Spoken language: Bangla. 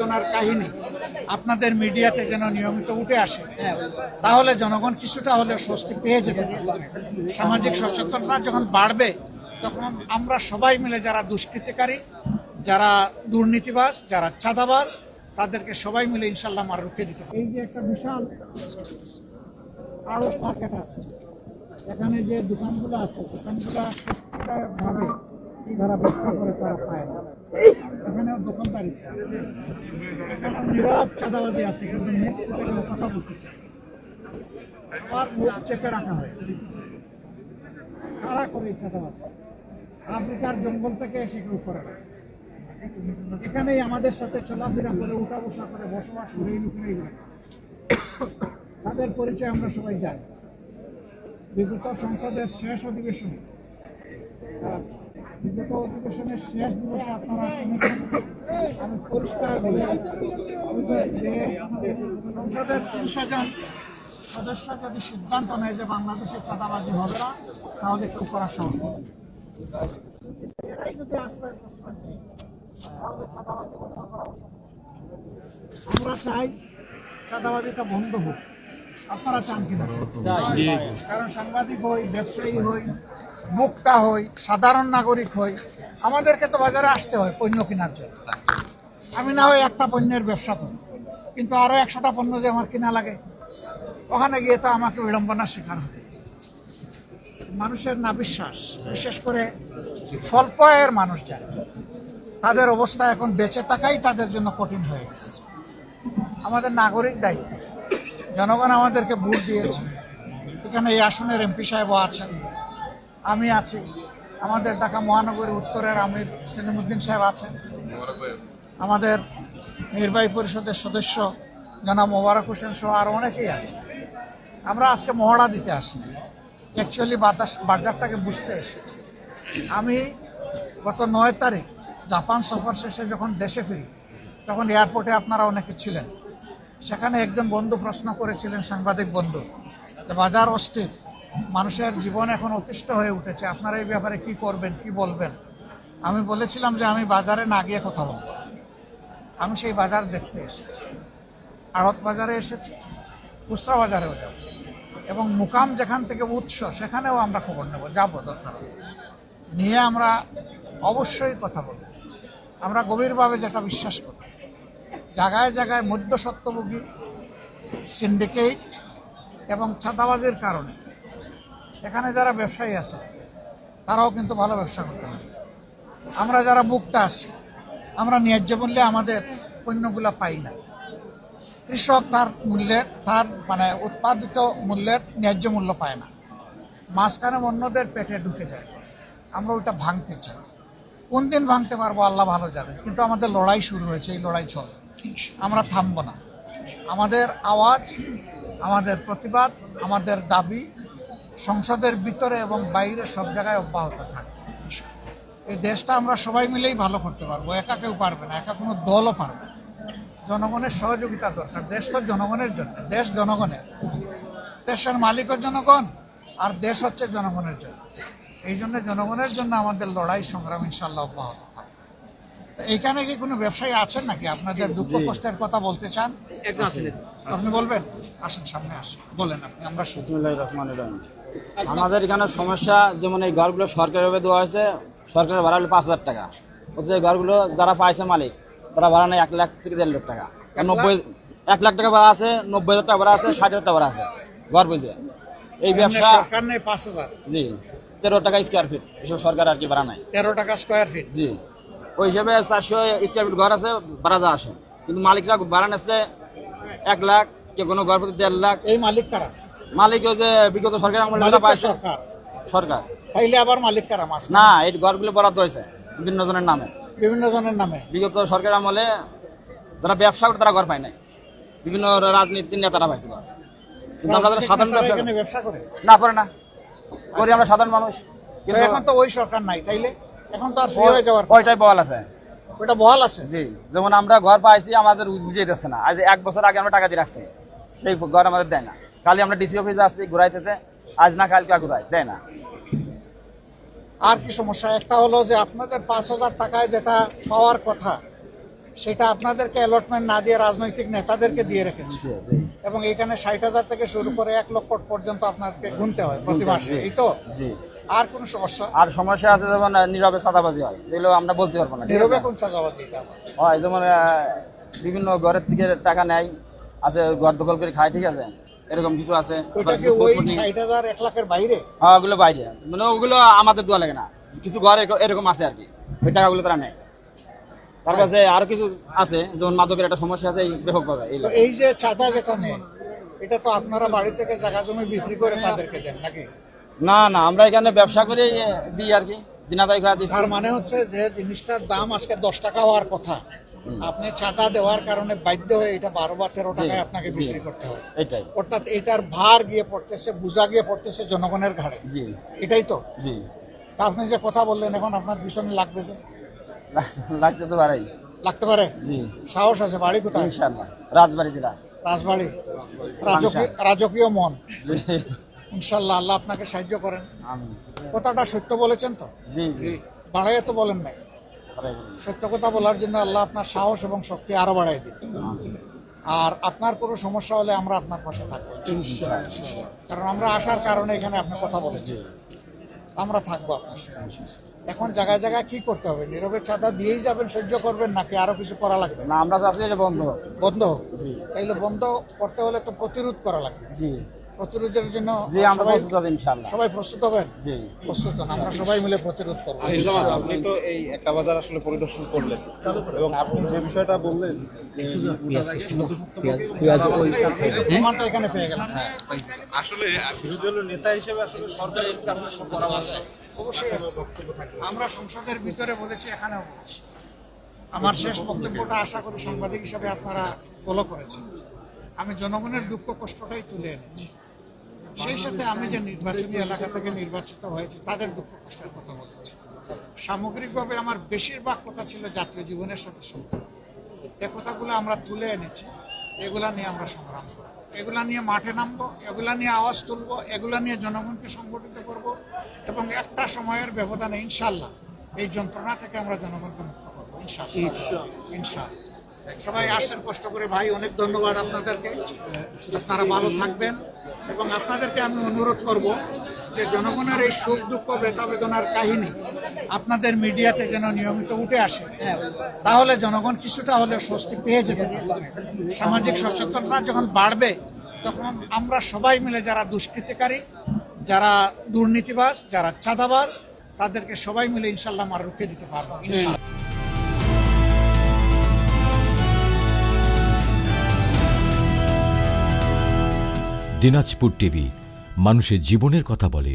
ঘটনার কাহিনী আপনাদের মিডিয়াতে যেন নিয়মিত উঠে আসে, তাহলে জনগণ কিছুটা হলেও স্বস্তি পেয়ে যেতে পারে। সামাজিক সচেতনতা যখন বাড়বে, তখন আমরা সবাই মিলে যারা দুষ্কৃতিকারী, যারা দুর্নীতিবাজ, যারা চাঁদাবাজ, তাদেরকে সবাই মিলে ইনশাল্লাহ আমরা রুখে দিতে পারি। এই যে একটা বিশাল আড়ত মার্কেট আছে, এখানে যে দোকানগুলো আছে, দোকানগুলো ভাবে যারা ব্যবসা করে তারা পায় না। এখানেও দোকানদারি আছে, এখানে নীরব চাঁদাবাজি আছে, কিন্তু মুখ চেপে কেউ কথা বলতে চায়, আবার মুখ চেপে রাখা হয়। কারা করে চাঁদাবাজি? আফ্রিকার জঙ্গল থেকে এসে কেউ করে না, এখানেই আমাদের সাথে চলাফেরা করে, উঠা বসা করে, বসবাস করে এই লোকেরাই করে। তাদের পরিচয় আমরা সবাই জানি। বিগত সংসদের শেষ অধিবেশনে, বিগত অধিবেশনের শেষ দিবসে আপনারা শুনেছেন, আমি পরিষ্কার বলেছি যে সংসদের ৩০০ জন সদস্য যদি সিদ্ধান্ত নেয় যে বাংলাদেশে চাঁদাবাজি হবে না, তাহলে কেউ করা সহজ হবে। আমরা চাই চাঁদাবাজিটা বন্ধ হোক। আপনারা চান কিনা? কারণ সাংবাদিক হই, ব্যবসায়ী হই, ভোক্তা হই, সাধারণ নাগরিক হই, আমাদেরকে তো বাজারে আসতে হয় পণ্য কেনার জন্য। আমি না হয় একটা পণ্যের ব্যবসা করি, কিন্তু আরো 100টা পণ্য যে আমার কিনা লাগে, ওখানে গিয়ে তো আমাকে বিড়ম্বনার শিকার হবে। মানুষের না বিশ্বাস, বিশেষ করে স্বল্প আয়ের মানুষ যারা, তাদের অবস্থা এখন বেঁচে থাকাই তাদের জন্য কঠিন হয়ে গেছে। আমাদের নাগরিক দায়িত্ব, জনগণ আমাদেরকে ভোট দিয়েছে, এখানে এই আসনের এমপি সাহেবও আছেন, আমি আছি, আমাদের ঢাকা মহানগরী উত্তরের আমির সেলিমউদ্দিন সাহেব আছেন, আমাদের নির্বাহী পরিষদের সদস্য জনাব মোবারক হোসেন সহ আরও অনেকেই আছে। আমরা আজকে মহড়া দিতে আসিনি, অ্যাকচুয়ালি বাজারটাকে বুঝতে এসেছি। আমি গত 9 তারিখ জাপান সফর শেষে যখন দেশে ফিরি, তখন এয়ারপোর্টে আপনারা অনেকে ছিলেন। সেখানে একজন বন্ধু প্রশ্ন করেছিলেন, সাংবাদিক বন্ধু, যে বাজার অস্থির, মানুষের জীবন এখন অতিষ্ঠ হয়ে উঠেছে, আপনারা এই ব্যাপারে কি করবেন, কি বলবেন? আমি বলেছিলাম যে আমি বাজারে না গিয়ে কথা বলবো। আমি সেই বাজার দেখতে এসেছি, আড়ত বাজারে এসেছি, খুচরা বাজারেও যাব, এবং মুকাম যেখান থেকে উৎস সেখানেও আমরা খবর নেব, যাবো দরকার নিয়ে আমরা অবশ্যই কথা বলব। আমরা গভীরভাবে যেটা বিশ্বাস করি, জায়গায় জায়গায় মধ্যস্বত্বভোগী, সিন্ডিকেট এবং চাঁদাবাজির কারণে এখানে যারা ব্যবসায়ী আছে তারাও কিন্তু ভালো ব্যবসা করতে পারে। আমরা যারা ভোক্তা আছি, আমরা ন্যায্য মূল্যে আমাদের পণ্যগুলো পাই না। কৃষক তার মূল্যের, তার উৎপাদিত মূল্যের ন্যায্য মূল্য পায় না, মাঝখানে অন্যদের পেটে ঢুকে যায়। আমরা ওইটা ভাঙতে চাই। কোন দিন ভাঙতে পারবো আল্লাহ ভালো জানে, কিন্তু আমাদের লড়াই শুরু হয়েছে, এই লড়াই চলবে, আমরা থামবো না। আমাদের আওয়াজ, আমাদের প্রতিবাদ, আমাদের দাবি সংসদের ভিতরে এবং বাইরে সব জায়গায় অব্যাহত থাকবে। এই দেশটা আমরা সবাই মিলেই ভালো করতে পারবো, একা কেউ পারবে না, একা কোনো দলও পারবে না। জনগণের সহযোগিতা দরকার। দেশ তো জনগণের জন্য, দেশ জনগণের, দেশের মালিকও জনগণ, আর দেশ হচ্ছে জনগণের জন্য। এই জন্য জনগণের জন্য আমাদের লড়াই সংগ্রাম ইনশাল্লাহ অব্যাহত থাকবে। এইখানে কি কোনো ব্যবসায়ী আছেন নাকি আপনাদের দুঃখ কষ্টের কথা বলতে চান? আপনি বলবেন, আসেন সামনে আসেন, বলেন আপনি, আমরা বিসমিল্লাহির রহমানির রহিম। আমাদের এখানে সমস্যা, যেমন এই ঘরগুলো সরকারিভাবে দেওয়া হয়েছে, সরকারের ভাড়া হলো 5,000 টাকা, অথচ এই ঘরগুলো যারা পাইছে মালিক, তারা ভাড়া নেয় 1 লাখ থেকে 1.5 লাখ টাকা। 1 লাখ টাকা ভাড়া আছে, 90,000 টাকা ভাড়া আছে, 60,000 টাকা ভাড়া আছে ঘর বুঝে। এই ব্যবসা সরকার নেই 5,000, জি 13 টাকা স্কোয়ার ফিট, এসব সরকার আর কি ভাড়া নাই। 13 টাকা স্কোয়ার ফিট, জি ওই হিসাবে 400 স্কোয়ার ফিট ঘর আছে, ভাড়া যা আসে, কিন্তু মালিকরা ভাড়া নিচ্ছে 1 লাখ, কে কোনো ঘর প্রতি 1.5 লাখ। এই মালিক কারা? মালিক ওই যে বিগত সরকার আমলে পাইছে সরকার। তাইলে আবার মালিক কারা? না, এই ঘরগুলো বরাদ্দ হয়েছে বিভিন্ন জনের নামে, বিভিন্ন জনের নামে। বিগত সরকার আমলে যারা ব্যবসা করে তারা ঘর পায় নাই, বিভিন্ন রাজনীতির নেতারা পাইছে ঘর, কিন্তু আমরা যারা সাধারণ ব্যবসা করে না করে না করি, আমরা সাধারণ মানুষ। কিন্তু এখন তো ওই সরকার নাই, তাইলে এখন তো আর ফ্রি হয়ে যাওয়ার ওইটাই বহাল আছে, ওইটা বহাল আছে। জি, যেমন আমরা ঘর পাইছি, আমাদের বুঝিয়ে দিচ্ছে না। আজ 1 বছর আগে আমরা টাকা দিয়ে রাখছি, সেই ঘর আমাদের দেয় না। খালি আমরা ডিসি অফিসে আসছি, ঘুরাইতেছে, আজ না কালকে ঘুরাই দেয় না। আর কি সমস্যা? একটা হলো যে আপনাদের 5,000 টাকায় যেটা পাওয়ার কথা, সেটা আপনাদেরকে অ্যালটমেন্ট না দিয়ে রাজনৈতিক নেতাদেরকে দিয়ে রেখেছে এবং এখানে 60,000 থেকে শুরু করে 1 লক্ষ পর্যন্ত আপনাদেরকে গুনতে হয় প্রতি মাসে, এই তো? জি। আর কোন সমস্যা? আর সমস্যা আছে যেমন নীরবে চাঁদাবাজি হয়, যেগুলো আমরা বলতে পারবো না। নীরবে কোন চাঁদাবাজি? এটা হয় যেমন বিভিন্ন ঘরের থেকে টাকা নেয়, আছে ঘর দখল করে খায়, ঠিক আছে, এরকম কিছু আছে। ওইটা কি ওই 60,000 1 লাখের বাইরে? হ্যাঁ, ওগুলো বাইরে আছে, মানে ওগুলো আমাদের দেওয়া লাগে না, কিছু ঘর এরকম আছে আর কি, ওই টাকাগুলো তারা নেয়। তারপরে আরো কিছু আছে, যেমন মাদকের একটা সমস্যা আছে ব্যাপকভাবে। তো এই যে চাঁদা যেটা নেয়, এটা তো আপনারা বাড়ি থেকে জায়গা জমি বিক্রি করে তাদেরকে দেন নাকি? না না, আমরা এখানে ব্যবসা করে দিই আর কি, দিনাদাই করে দিচ্ছি। তার মানে হচ্ছে যে জিনিসটার দাম আজকে 10 টাকা হওয়ার কথা, আপনি চাঁদা দেওয়ার কারণে বাধ্য হয়ে এটা 12 বা 13 টাকায় আপনাকে বিক্রি করতে হয়। এটাই, অর্থাৎ এটার ভার গিয়ে পড়তেছে, বোঝা গিয়ে পড়তেছে জনগণের ঘাড়ে। জি, এটাই তো? জি। তা আপনি যে কথা বললেন, এখন আপনার ভীষণ লাগবে যে? লাগতে তো পারেই। লাগতে পারে? জি। সাহস আছে? বাড়ি কোথায়? ইনশাআল্লাহ রাজবাড়ি জেলা। রাজবাড়ি। রাজকীয় মন। জি। ইনশাল্লাহ আল্লাহ আপনাকে সাহায্য করেন। আমিন। কথাটা সত্য বলেছেন তো? জি জি। বাড়াইয়া তো বলেন নাই। সত্য কথা বলার জন্য আল্লাহ আপনার সাহস এবং শক্তি আরো বাড়াই দিন। আর আপনার কোনো সমস্যা হলে আমরা আপনার পাশে থাকবো, কারণ আমরা আসার কারণে এখানে আপনি কথা বলেছি, আমরা থাকবো আপনার সাথে। এখন জায়গায় জায়গায় কি করতে হবে? নীরবে চাঁদা দিয়েই যাবেন, সহ্য করবেন, নাকি আরো কিছু করা লাগবে? না, আমরা চাচ্ছি যে বন্ধ হোক। বন্ধ হোক? জি। তাইলে বন্ধ করতে হলে তো প্রতিরোধ করা লাগবে। জি। প্রতিরোধের জন্য জি, আমরা প্রস্তুত আছি ইনশাআল্লাহ। সবাই প্রস্তুত হবেন? জি। প্রস্তুত হন, আমরা সবাই মিলে প্রতিরোধ করবো। আপনি তো এই একটা বাজার আসলে পরিদর্শন করলেন এবং আপনি যে বিষয়টা বললেন প্রমাণটা এখানে পেয়ে গেলাম। আসলে বিরোধী দলের নেতা হিসেবে আসলে সরকারের আপনার কোনো পরামর্শ? অবশ্যই আমরা সংসদের ভিতরে বলেছি, এখানেও বলেছি। আমার শেষ বক্তব্যটা আশা করি সাংবাদিক হিসাবে আপনারা ফলো করেছেন। আমি জনগণের দুঃখ কষ্টটাই তুলে এনেছি, সেই সাথে আমি যে নির্বাচনী এলাকা থেকে নির্বাচিত হয়েছি তাদের দুঃখ কষ্টের কথা বলেছি। সামগ্রিকভাবে আমার বেশিরভাগ কথা ছিল জাতীয় জীবনের সাথে সম্পর্ক। এ কথাগুলো আমরা তুলে এনেছি, এগুলা নিয়ে আমরা সংগ্রাম করব, এগুলা নিয়ে মাঠে নামবো, এগুলা নিয়ে আওয়াজ তুলবো, এগুলা নিয়ে জনগণকে সংগঠিত করব এবং একটা সময়ের ব্যবধানে ইনশাল্লাহ এই যন্ত্রণা থেকে আমরা জনগণকে মুক্ত করবো ইনশাআল্লাহ। ইনশাআল্লাহ। সবাই আসছেন কষ্ট করে, ভাই অনেক ধন্যবাদ আপনাদেরকে, আপনারা ভালো থাকবেন। এবং আপনাদেরকে আমি অনুরোধ করব যে জনগণের এই সুখ দুঃখ ব্যথা বেদনার কাহিনী আপনাদের মিডিয়াতে যেন নিয়মিত উঠে আসে, তাহলে জনগণ কিছুটা হলেও স্বস্তি পেয়ে যেতে পারে। সামাজিক সচেতনতা যখন বাড়বে, তখন আমরা সবাই মিলে যারা দুষ্কৃতিকারী, যারা দুর্নীতিবাজ, যারা চাঁদাবাজ, তাদেরকে সবাই মিলে ইনশাল্লাহ আমরা রুখে দিতে পারবো ইনশাআল্লাহ। দিনাজপুর টিভি, মানুষের জীবনের কথা বলে।